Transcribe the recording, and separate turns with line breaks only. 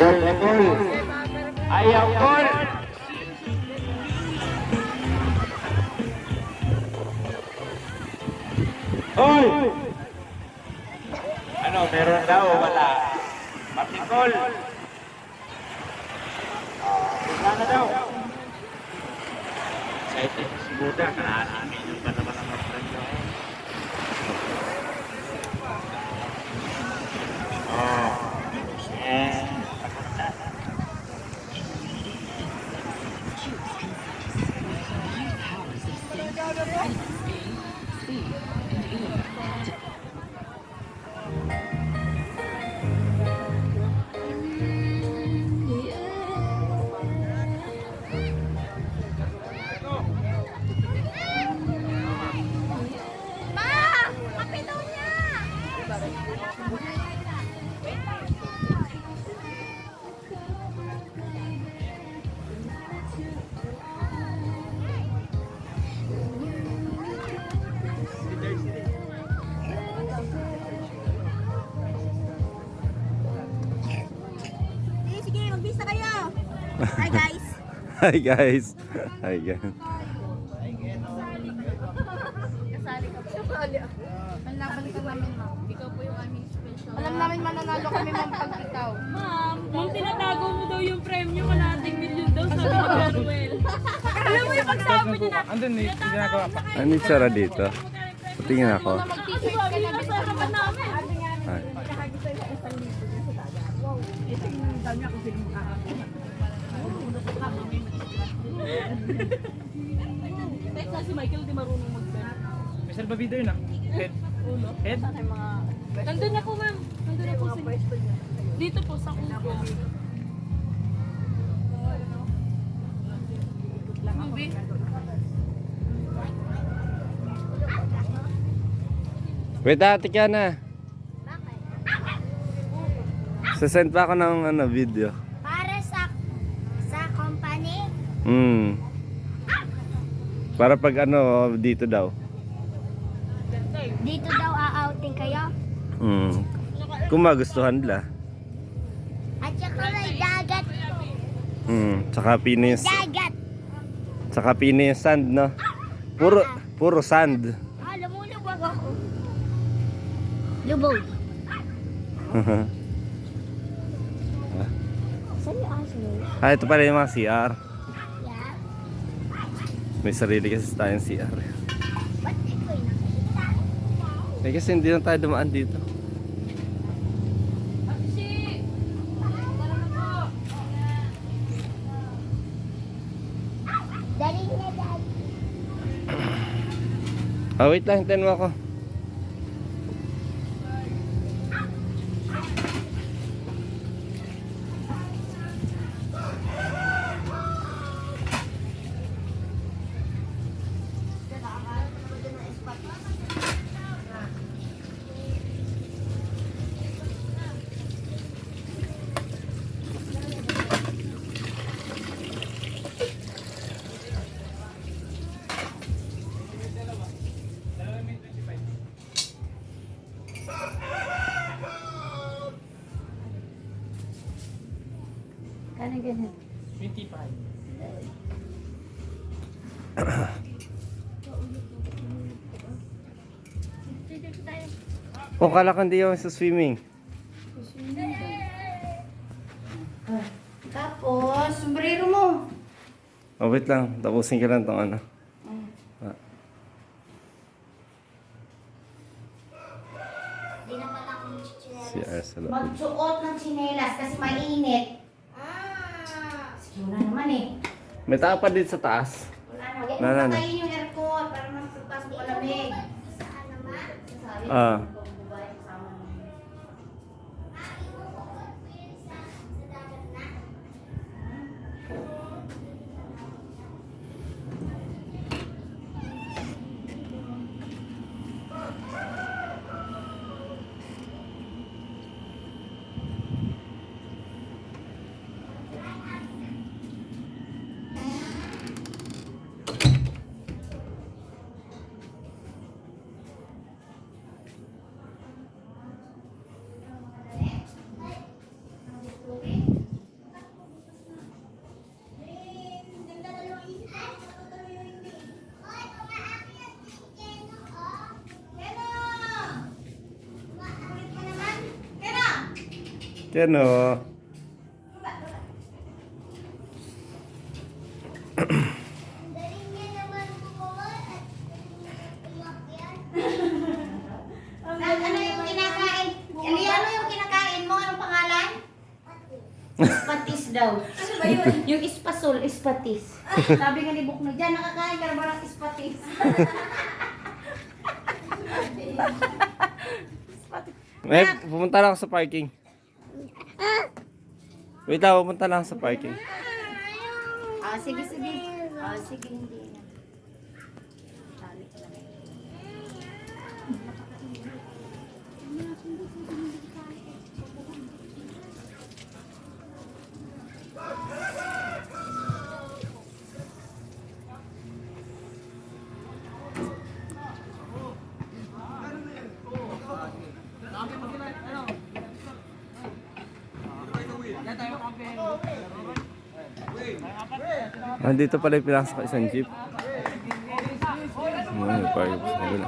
Idol na goal. Ayaw goal. Hoy! Ano, meron daw o wala? Patikol. Wala na daw. Excited si Buda. Kalahanin yung pa naman ang mga friend ko. Oh. Yeah.
Sige, magbisa kayo. Hi guys.
Hi guys. Hi guys.
Kasali ka po. Nabalikan namin, ma'am. Ikaw po yung aming special. Alam namin mananalo kami, ma'am, pag ikaw.
Ma'am, tinatago mo daw yung premyo, kalahating milyon daw, sabi ni Manuel. Alam mo yung pagsabi niya na,
Andun eh, ginagawa pa.
Ano yung tsara dito? Patingin ako.
Mag-t-shirt ka na.
sa harapan namin.
Ay.
Teka, si Michael di marunong mag-bend.
May salbabido yun ah. Head. Head?
Nandun na po, ma'am. Nandun na po si... Dito po, sa kuko. Movie.
Wait, ate ka na. Sasend pa ako ng video.
Para sa company,
Para pag dito daw.
dito daw a-outing kayo.
Kung magustuhan nila.
At saka may dagat.
Tsaka
Dagat.
pino yung sand, no? Puro sand.
Lumulubog ako. Lubog. Saan yung aso mo?
Ito pala yung mga CR.
Yeah.
May sarili kasi tayong CR.
Ba't di ko yung nakita?
Kasi hindi lang tayo dumaan dito.
Dali na dad.
Wait lang, hintayin mo ako.
Kano ganun?
25.
Kala ko hindi ako sa swimming.
Tapos, sombrero mo.
Wait lang, tapusin ka lang tong
Di naman ako chichinelas.
CR sa loob.
Magsuot ng chinelas kasi mainit. Sige, wala naman eh.
May tao pa dito sa taas.
Wala na.
Wala na.
Patayin yung aircon para mas tutas mo alamig. Saan naman? Sasabi
Ah.
ko, babae kasama mo.
Kano?
Ano yung kinakain? Ano yung kinakain mo? Anong pangalan? Ispatis daw. Ano ba yun? Yung ispasol, ispatis. Sabi nga ni Bukno, dyan nakakain ka na ba ng ispatis?
Eh, pumunta lang ako sa parking. Wait lang, pumunta lang sa parking.
Ah, sige, sige. Ah, sige, hindi na.
Nandito pala yung pinasok isang jeep. Ano, yung parking sa kabila.